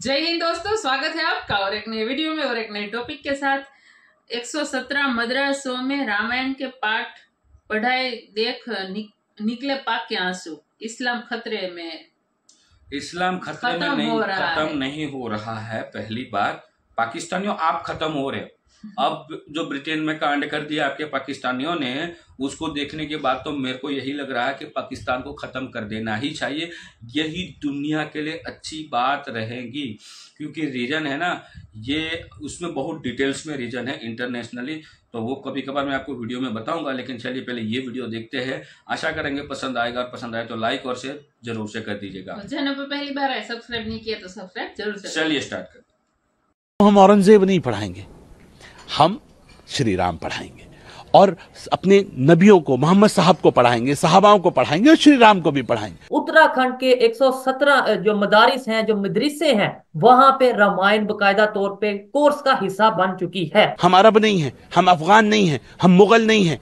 जय हिंद दोस्तों, स्वागत है आपका और एक नए वीडियो में और एक नए टॉपिक के साथ। 117 मदरसों में रामायण के पाठ पढ़ाए देख निकले पाक के आंसू। इस्लाम खतरे में है। इस्लाम खतरे में नहीं, खत्म नहीं हो रहा है। पहली बात, पाकिस्तानियों आप खत्म हो रहे हो। अब जो ब्रिटेन में कांड कर दिया आपके पाकिस्तानियों ने, उसको देखने के बाद तो मेरे को यही लग रहा है कि पाकिस्तान को खत्म कर देना ही चाहिए। यही दुनिया के लिए अच्छी बात रहेगी, क्योंकि रीजन है ना ये, उसमें बहुत डिटेल्स में रीजन है इंटरनेशनली, तो वो कभी कभार मैं आपको वीडियो में बताऊंगा। लेकिन चलिए पहले ये वीडियो देखते हैं। आशा करेंगे पसंद आएगा, और पसंद आए तो लाइक और शेयर जरूर से कर दीजिएगा। चैनल पर पहली बार है, सब्सक्राइब नहीं किया तो सब्सक्राइब जरूर से। चलिए स्टार्ट करते। हम औरंगजेब नहीं पढ़ाएंगे, हम श्री राम पढ़ाएंगे और अपने नबियों को, मोहम्मद साहब को पढ़ाएंगे, सहाबाओं को पढ़ाएंगे और श्री राम को भी पढ़ाएंगे। उत्तराखंड के 117 जो मदारिस हैं, जो मदरसे हैं, वहां पे रामायण बकायदा तौर पे कोर्स का हिस्सा बन चुकी है। हम अरब नहीं हैं, हम अफगान नहीं हैं, हम मुगल नहीं हैं,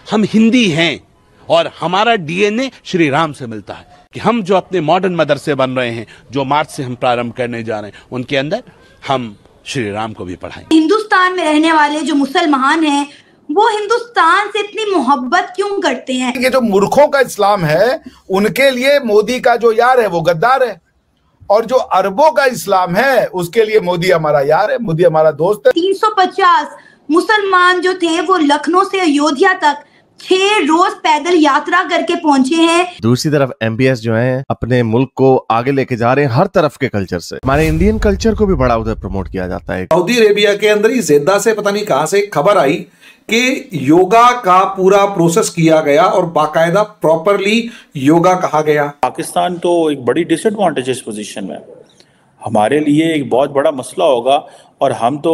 हम हिंदी हैं और हमारा डीएनए श्री राम से मिलता है। कि हम जो अपने मॉडर्न मदरसे बन रहे हैं, जो मार्च से हम प्रारंभ करने जा रहे हैं, उनके अंदर हम श्री राम को भी पढ़ाएंगे। हिंदुस्तान में रहने वाले जो मुसलमान हैं, वो हिंदुस्तान से इतनी मोहब्बत क्यों करते हैं? ये जो मूर्खों का इस्लाम है, उनके लिए मोदी का जो यार है वो गद्दार है, और जो अरबों का इस्लाम है उसके लिए मोदी हमारा यार है, मोदी हमारा दोस्त है। 350 मुसलमान जो थे वो लखनऊ से अयोध्या तक 6 रोज पैदल यात्रा करके पहुंचे हैं। दूसरी तरफ एमबीएस जो है अपने मुल्क को आगे लेके जा रहे हैं हर तरफ के कल्चर से। हमारे इंडियन कल्चर को भी बड़ा उधर प्रमोट किया जाता है। सऊदी अरेबिया के अंदर ही जेद्दा से पता नहीं कहां से खबर आई कि योगा का पूरा प्रोसेस किया गया और बाकायदा प्रॉपरली योगा कहा गया। पाकिस्तान तो एक बड़ी डिसएडवांटेजेस पोजीशन में, हमारे लिए एक बहुत बड़ा मसला होगा और हम तो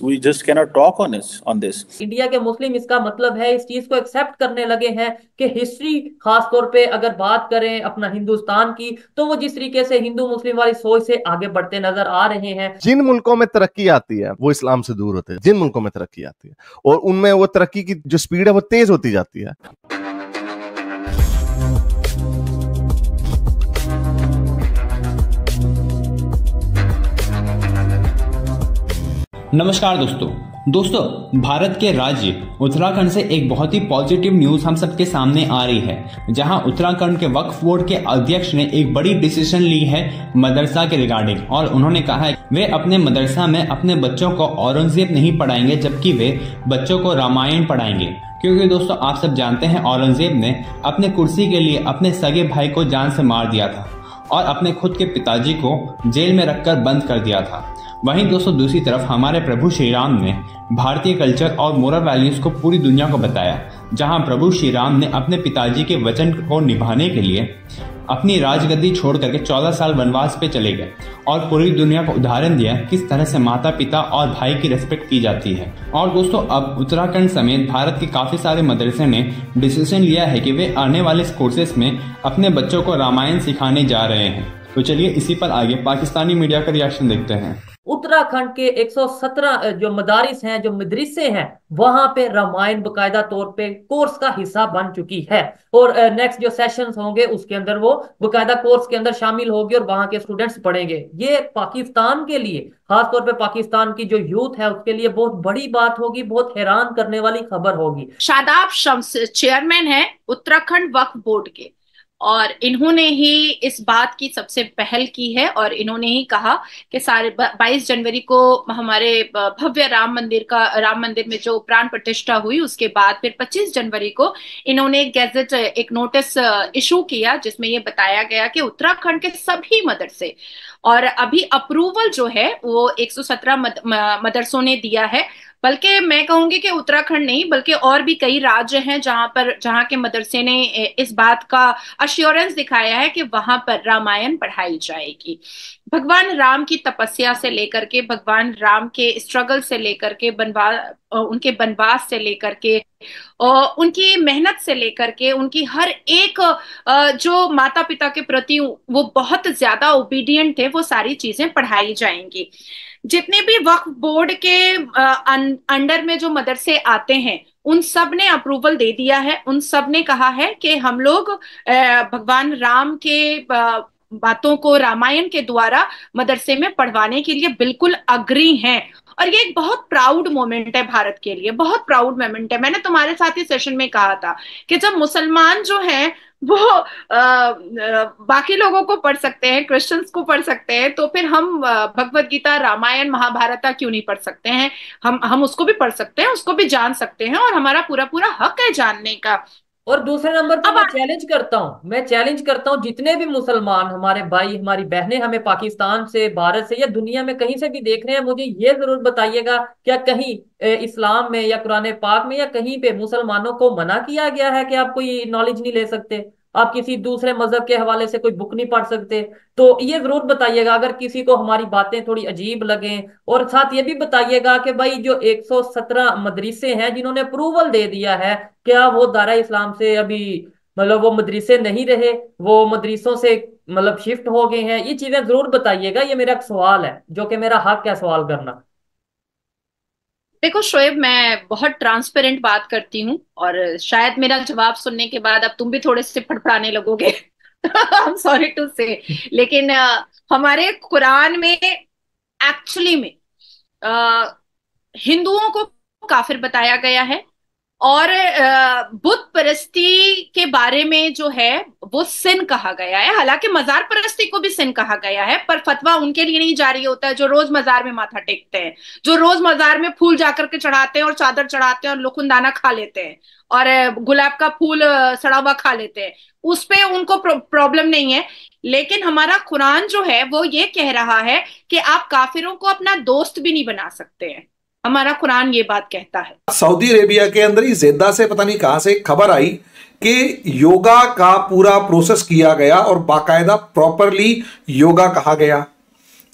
we just cannot talk on this। India के मुस्लिम इसका मतलब है, इस चीज को एक्सेप्ट करने लगे हैं कि हिस्ट्री, खास तौर पे अगर बात करें अपना हिंदुस्तान की, तो वो जिस तरीके से हिंदू मुस्लिम वाली सोच से आगे बढ़ते नजर आ रहे हैं। जिन मुल्कों में तरक्की आती है वो इस्लाम से दूर होते हैं, जिन मुल्कों में तरक्की आती है और उनमें वो तरक्की की जो स्पीड है वो तेज होती जाती है। नमस्कार दोस्तों, भारत के राज्य उत्तराखंड से एक बहुत ही पॉजिटिव न्यूज हम सबके सामने आ रही है, जहां उत्तराखंड के वक्फ बोर्ड के अध्यक्ष ने एक बड़ी डिसीजन ली है मदरसा के रिगार्डिंग। और उन्होंने कहा है वे अपने मदरसा में अपने बच्चों को औरंगजेब नहीं पढ़ाएंगे, जबकि वे बच्चों को रामायण पढ़ाएंगे। क्योंकि दोस्तों आप सब जानते हैं औरंगजेब ने अपने कुर्सी के लिए अपने सगे भाई को जान से मार दिया था और अपने खुद के पिताजी को जेल में रखकर बंद कर दिया था। वहीं दोस्तों दूसरी तरफ हमारे प्रभु श्री राम ने भारतीय कल्चर और मोरल वैल्यूज को पूरी दुनिया को बताया, जहां प्रभु श्री राम ने अपने पिताजी के वचन को निभाने के लिए अपनी राजगद्दी छोड़ करके 14 साल वनवास पे चले गए और पूरी दुनिया को उदाहरण दिया किस तरह से माता पिता और भाई की रिस्पेक्ट की जाती है। और दोस्तों अब उत्तराखंड समेत भारत के काफी सारे मदरसे ने डिसीजन लिया है कि वे आने वाले कोर्सेस में अपने बच्चों को रामायण सिखाने जा रहे हैं। तो चलिए इसी पर आगे पाकिस्तानी मीडिया का रिएक्शन देखते हैं। उत्तराखंड के 117 जो मदारिस हैं, जो मदरसे हैं, वहां पे रामायण बकायदा तौर पे कोर्स का हिस्सा बन चुकी है। और नेक्स्ट जो सेशंस होंगे उसके अंदर वो बकायदा कोर्स के अंदर शामिल होगी और वहां के स्टूडेंट्स पढ़ेंगे। ये पाकिस्तान के लिए, खास तौर पे पाकिस्तान की जो यूथ है उसके लिए बहुत बड़ी बात होगी, बहुत हैरान करने वाली खबर होगी। शादाब शम्स चेयरमैन है उत्तराखंड वक्फ बोर्ड के, और इन्होंने ही इस बात की सबसे पहल की है और इन्होंने ही कहा कि 22 जनवरी को हमारे भव्य राम मंदिर में जो प्राण प्रतिष्ठा हुई, उसके बाद फिर 25 जनवरी को इन्होंने एक नोटिस इशू किया, जिसमें ये बताया गया कि उत्तराखंड के सभी मदरसे, और अभी अप्रूवल जो है वो 117 मदरसों ने दिया है। बल्कि मैं कहूंगी कि उत्तराखंड नहीं बल्कि और भी कई राज्य हैं जहां के मदरसे ने इस बात का अश्योरेंस दिखाया है कि वहां पर रामायण पढ़ाई जाएगी। भगवान राम की तपस्या से लेकर के, भगवान राम के स्ट्रगल से लेकर के, उनके बनवास से लेकर के, उनकी मेहनत से लेकर के, उनकी हर एक जो माता पिता के प्रति वो बहुत ज्यादा ओबीडियंट थे, वो सारी चीजें पढ़ाई जाएंगी। जितने भी वक्फ बोर्ड के अंडर में जो मदरसे आते हैं उन सब ने अप्रूवल दे दिया है। उन सब ने कहा है कि हम लोग भगवान राम के बातों को रामायण के द्वारा मदरसे में पढ़वाने के लिए बिल्कुल अग्री हैं। और ये एक बहुत प्राउड मोमेंट है भारत के लिए, बहुत प्राउड मोमेंट है। मैंने तुम्हारे साथ ही सेशन में कहा था कि जब मुसलमान जो हैं वो बाकी लोगों को पढ़ सकते हैं, क्रिश्चियंस को पढ़ सकते हैं, तो फिर हम भगवत गीता, रामायण, महाभारत क्यों नहीं पढ़ सकते हैं? हम उसको भी पढ़ सकते हैं, उसको भी जान सकते हैं, और हमारा पूरा पूरा हक है जानने का। और दूसरे नंबर पर मैं चैलेंज करता हूँ जितने भी मुसलमान हमारे भाई हमारी बहनें हमें पाकिस्तान से, भारत से या दुनिया में कहीं से भी देख रहे हैं, मुझे ये जरूर बताइएगा क्या कहीं इस्लाम में या कुरान पाक में या कहीं पे मुसलमानों को मना किया गया है कि आप कोई नॉलेज नहीं ले सकते, आप किसी दूसरे मजहब के हवाले से कोई बुक नहीं पढ़ सकते? तो ये जरूर बताइएगा अगर किसी को हमारी बातें थोड़ी अजीब लगे। और साथ ये भी बताइएगा कि भाई जो 117 मदरसे हैं जिन्होंने अप्रूवल दे दिया है, क्या वो दारा इस्लाम से अभी मतलब वो मदरसे नहीं रहे, वो मदरसों से मतलब शिफ्ट हो गए हैं? ये चीजें जरूर बताइएगा, ये मेरा एक सवाल है जो कि मेरा हक है सवाल करना। देखो शोएब, मैं बहुत ट्रांसपेरेंट बात करती हूँ, और शायद मेरा जवाब सुनने के बाद अब तुम भी थोड़े से फड़फड़ाने लगोगे। आई एम सॉरी टू से, लेकिन हमारे कुरान में एक्चुअली में हिंदुओं को काफिर बताया गया है, और बुत परस्ती के बारे में जो है वो सिन कहा गया है। हालांकि मजार परस्ती को भी सिन कहा गया है, पर फतवा उनके लिए नहीं जारी होता है जो रोज मजार में माथा टेकते हैं, जो रोज मजार में फूल जाकर के चढ़ाते हैं और चादर चढ़ाते हैं और लुकुंदाना खा लेते हैं और गुलाब का फूल सड़ा हुआ खा लेते हैं। उस पे उनको प्रॉब्लम नहीं है। लेकिन हमारा कुरान जो है वो ये कह रहा है कि आप काफिरों को अपना दोस्त भी नहीं बना सकते हैं। हमारा कुरान ये बात कहता है। सऊदी अरेबिया के अंदर ही जेद्दा से पता नहीं कहां से खबर आई कि योगा का पूरा प्रोसेस किया गया और बाकायदा प्रॉपरली योगा कहा गया।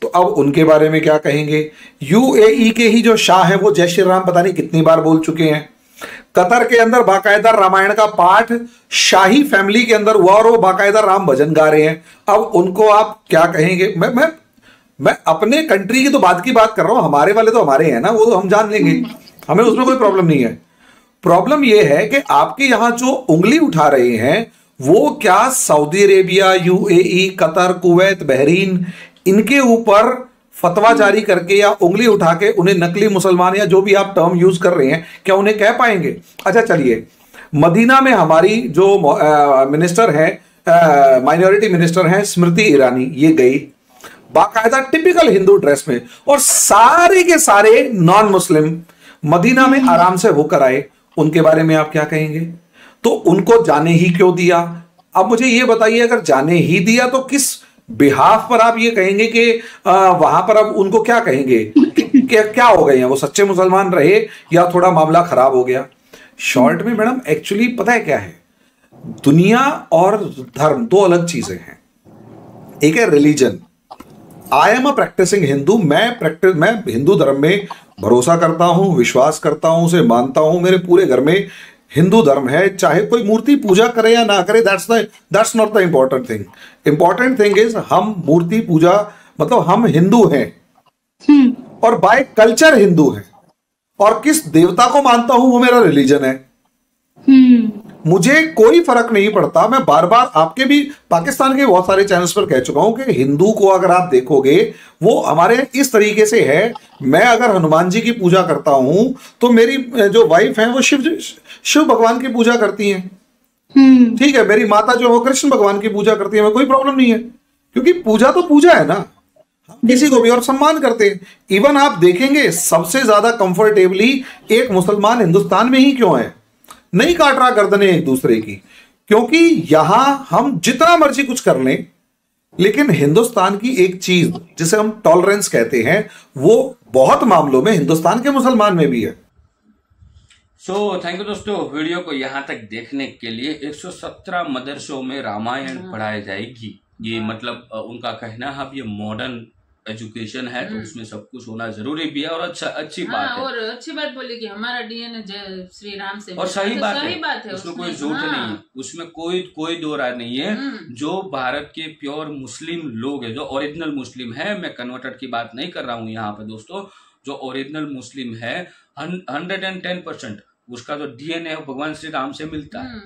तो अब उनके बारे में क्या कहेंगे? यूएई के ही जो शाह हैं वो जय श्री राम पता नहीं कितनी बार बोल चुके हैं। कतर के अंदर बाकायदा रामायण का पाठ शाही फैमिली के अंदर हुआ और वो बाकायदा राम भजन गा रहे हैं। अब उनको आप क्या कहेंगे? मैं अपने कंट्री की तो बात कर रहा हूं, हमारे वाले तो हमारे हैं ना, वो तो हम जान लेंगे, हमें उसमें कोई प्रॉब्लम नहीं है। प्रॉब्लम यह है कि आपके यहां जो उंगली उठा रहे हैं वो क्या Saudi Arabia, UAE, Qatar, Kuwait, Bahrain, इनके ऊपर फतवा जारी करके या उंगली उठा के उन्हें नकली मुसलमान या जो भी आप टर्म यूज कर रहे हैं, क्या उन्हें कह पाएंगे? अच्छा चलिए, मदीना में हमारी जो मिनिस्टर है, माइनॉरिटी मिनिस्टर हैं स्मृति ईरानी, ये गई बाकायदा टिपिकल हिंदू ड्रेस में, और सारे के सारे नॉन मुस्लिम मदीना में आराम से होकर आए। उनके बारे में आप क्या कहेंगे? तो उनको जाने ही क्यों दिया? अब मुझे यह बताइए, अगर जाने ही दिया तो किस बिहाफ पर आप ये कहेंगे कि वहां पर अब उनको क्या कहेंगे कि क्या हो गए हैं, वो सच्चे मुसलमान रहे या थोड़ा मामला खराब हो गया? शॉर्ट में मैडम एक्चुअली पता है क्या है, दुनिया और धर्म दो अलग चीजें हैं। एक है religion, I am a practicing Hindu, मैं हिंदू धर्म में भरोसा करता हूं, विश्वास करता हूं, उसे मानता हूं, मेरे पूरे घर में हिंदू धर्म है, चाहे कोई मूर्ति पूजा करे या ना करे, that's not the important thing. Important thing is हम मूर्ति पूजा मतलब हम हिंदू हैं और बाय कल्चर हिंदू हैं, और किस देवता को मानता हूं वो मेरा रिलीजन है। मुझे कोई फर्क नहीं पड़ता। मैं बार बार आपके भी पाकिस्तान के बहुत सारे चैनल्स पर कह चुका हूं कि हिंदू को अगर आप देखोगे वो हमारे इस तरीके से है, मैं अगर हनुमान जी की पूजा करता हूं तो मेरी जो वाइफ है वो शिव भगवान की पूजा करती हैं, ठीक है, मेरी माता जो वो कृष्ण भगवान की पूजा करती है, मैं कोई प्रॉब्लम नहीं है, क्योंकि पूजा तो पूजा है ना, किसी को भी और सम्मान करते हैं। इवन आप देखेंगे सबसे ज्यादा कंफर्टेबली एक मुसलमान हिंदुस्तान में ही क्यों है, नहीं काट रहा गर्दनें एक दूसरे की, क्योंकि यहां हम जितना मर्जी कुछ कर लें, लेकिन हिंदुस्तान की एक चीज जिसे हम टॉलरेंस कहते हैं वो बहुत मामलों में हिंदुस्तान के मुसलमान में भी है। थैंक यू दोस्तों, वीडियो को यहां तक देखने के लिए। 117 मदरसों में रामायण पढ़ाई जाएगी, ये मतलब उनका कहना है। अब ये मॉडर्न एजुकेशन है तो उसमें सब कुछ होना जरूरी भी है, और अच्छी बात है, और अच्छी बात बोली कि हमारा डीएनए जय श्री राम से, और सही बात है, उसमें कोई झूठ नहीं है, उसमें कोई दो राय नहीं है। जो भारत के प्योर मुस्लिम लोग है, जो ओरिजिनल मुस्लिम है, मैं कन्वर्टेड की बात नहीं कर रहा हूँ यहाँ पे दोस्तों, जो ओरिजिनल मुस्लिम है 110% उसका जो डीएनए है भगवान श्री राम से मिलता है।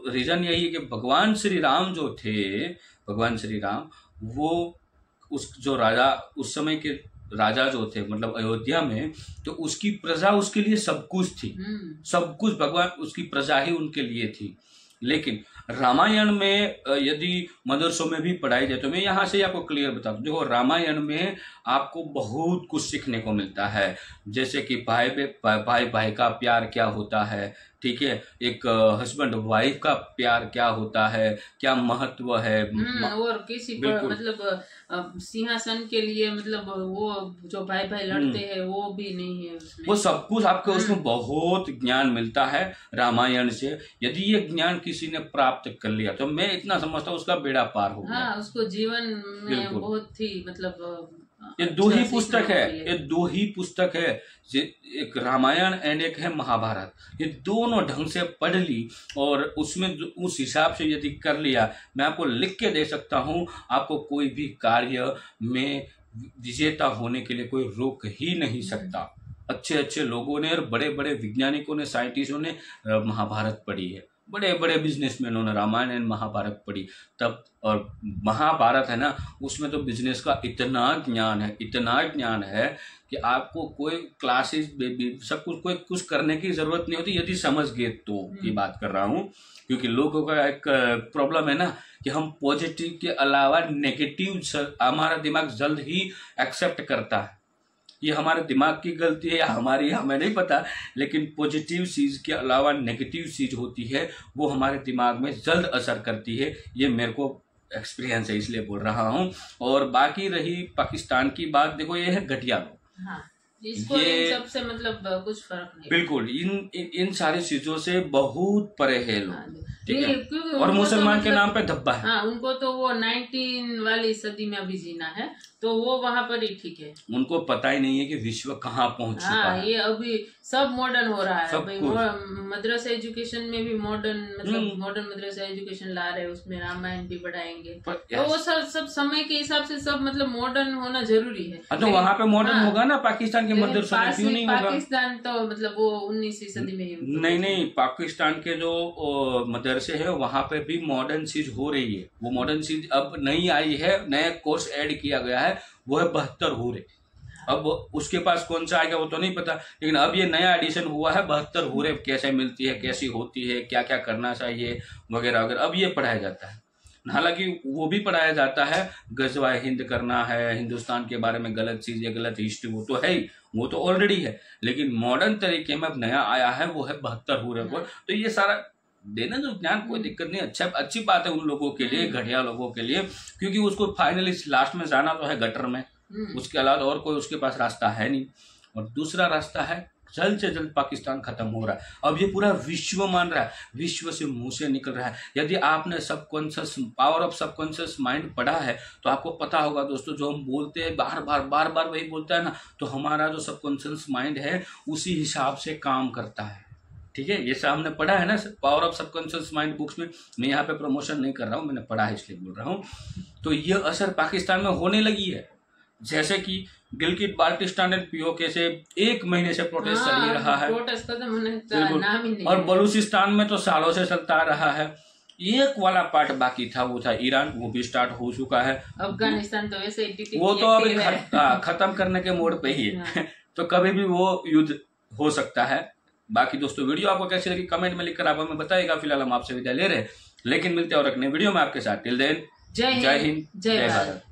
रीजन यही है कि भगवान श्री राम जो थे भगवान श्री राम, वो उस जो राजा, उस समय के राजा जो थे मतलब अयोध्या में, तो उसकी प्रजा उसके लिए सब कुछ थी, सब कुछ भगवान, उसकी प्रजा ही उनके लिए थी। लेकिन रामायण में यदि मदरसों में भी पढ़ाई जाए तो मैं यहाँ से आपको क्लियर बता दूं, देखो रामायण में आपको बहुत कुछ सीखने को मिलता है, जैसे कि भाई का प्यार क्या होता है, ठीक है, एक हस्बैंड वाइफ का प्यार क्या होता है, क्या महत्व है, और किसी मतलब सिंहासन के लिए मतलब वो जो भाई लड़ते हैं वो भी नहीं है उसमें। वो सब कुछ आपको उसमें बहुत ज्ञान मिलता है रामायण से। यदि ये ज्ञान किसी ने प्राप्त कर लिया तो मैं इतना समझता हूँ उसका बेड़ा पार हो गया। हाँ, उसको जीवन में बहुत ही मतलब ये दो ही पुस्तक है, ये दो ही पुस्तक है, एक रामायण एंड एक है महाभारत। ये दोनों ढंग से पढ़ ली और उसमें उस हिसाब से यदि कर लिया, मैं आपको लिख के दे सकता हूँ, आपको कोई भी कार्य में विजेता होने के लिए कोई रोक ही नहीं सकता। अच्छे अच्छे लोगों ने और बड़े बड़े वैज्ञानिकों ने, साइंटिस्टों ने महाभारत पढ़ी है, बड़े बड़े बिजनेसमैनों ने रामायण एंड महाभारत पढ़ी तब। और महाभारत है ना, उसमें तो बिजनेस का इतना ज्ञान है, इतना ज्ञान है कि आपको कोई क्लासेस सब कुछ करने की जरूरत नहीं होती, यदि समझ गए तो की बात कर रहा हूँ। क्योंकि लोगों का एक प्रॉब्लम है ना कि हम पॉजिटिव के अलावा नेगेटिव हमारा दिमाग जल्द ही एक्सेप्ट करता है। ये हमारे दिमाग की गलती है या हमारी, हमें नहीं पता, लेकिन पॉजिटिव चीज के अलावा नेगेटिव चीज होती है वो हमारे दिमाग में जल्द असर करती है। ये मेरे को एक्सपीरियंस है, इसलिए बोल रहा हूँ। और बाकी रही पाकिस्तान की बात, देखो ये है घटिया लोग। हाँ, इसको इन सबसे मतलब कुछ फर्क नहीं। बिल्कुल इन सारी चीजों से बहुत परे है लोग, ठीक है। और मुसलमान के नाम पे धब्बा है। हाँ, उनको तो वो 19 वाली सदी में अभी जीना है, तो वो वहां पर ही ठीक है। उनको पता ही नहीं है कि विश्व कहाँ पहुंच चुका है। ये अभी सब मॉडर्न हो रहा है भाई। मद्रसा एजुकेशन में भी मॉडर्न मतलब मॉडर्न मद्रसा एजुकेशन ला रहे हैं, उसमें रामायण भी पढ़ाएंगे, तो वो सब समय के हिसाब से सब मतलब मॉडर्न होना जरूरी है। तो वहाँ पे मॉडर्न होगा ना, पाकिस्तान के मदरसों में क्यों नहीं होगा? पाकिस्तान तो मतलब वो 19वीं सदी में ही नहीं, पाकिस्तान के जो मदरसे है वहाँ पे भी मॉडर्न चीज हो रही है। वो मॉडर्न चीज अब नहीं आई है, नया कोर्स ऐड किया गया है, वो है 72 हूरे। अब उसके पास कौन सा आएगा वो तो नहीं पता, लेकिन अब ये नया एडिशन हुआ है 72 हूरे कैसे मिलती है, कैसी होती है, क्या क्या करना चाहिए वगैरह वगैरह, अब ये पढ़ाया जाता है। हालांकि वो भी पढ़ाया जाता है, गजवाए हिंद करना है, हिंदुस्तान के बारे में गलत चीजें, गलत हिस्ट्री, वो तो है ही, वो तो ऑलरेडी है, लेकिन मॉडर्न तरीके में अब नया आया है वो है 72 हूरे पर। तो ये सारा देना जो ज्ञान कोई दिक्कत नहीं, अच्छी बात है उन लोगों के लिए, घटिया लोगों के लिए, क्योंकि उसको फाइनली लास्ट में जाना तो है गटर में, उसके अलावा और कोई उसके पास रास्ता है नहीं। और दूसरा रास्ता है, जल्द से जल्द पाकिस्तान खत्म हो रहा है। अब ये पूरा विश्व मान रहा है, विश्व से मुंह से निकल रहा है। यदि आपने subconscious power of subconscious mind पढ़ा है तो आपको पता होगा दोस्तों, जो हम बोलते हैं बार बार वही बोलता है ना, तो हमारा जो सबकॉन्शियस माइंड है उसी हिसाब से काम करता है, ठीक है। ये सब हमने पढ़ा है ना, power of subconscious mind books में। मैं यहाँ पे प्रमोशन नहीं कर रहा हूँ, मैंने पढ़ा है इसलिए बोल रहा हूँ। तो ये असर पाकिस्तान में होने लगी है, जैसे कि गिलगित बाल्टिस्तान एंड पीओके से 1 महीने से प्रोटेस्ट चल ही रहा है, प्रोटेस्ट खत्म होने का नाम ही नहीं। और बलूचिस्तान में तो सालों से चलता रहा है। एक वाला पार्ट बाकी था, वो था ईरान, वो भी स्टार्ट हो चुका है। अफगानिस्तान तो वैसे वो तो अभी खत्म करने के मोड पे ही है, तो कभी भी वो युद्ध हो सकता है। बाकी दोस्तों वीडियो आपको कैसी लगी कमेंट में लिखकर आप हमें बताइएगा। फिलहाल हम आपसे विदा ले रहे हैं, लेकिन मिलते हैं और एक नए वीडियो में आपके साथ। टिल देन जय हिंद, जय भारत।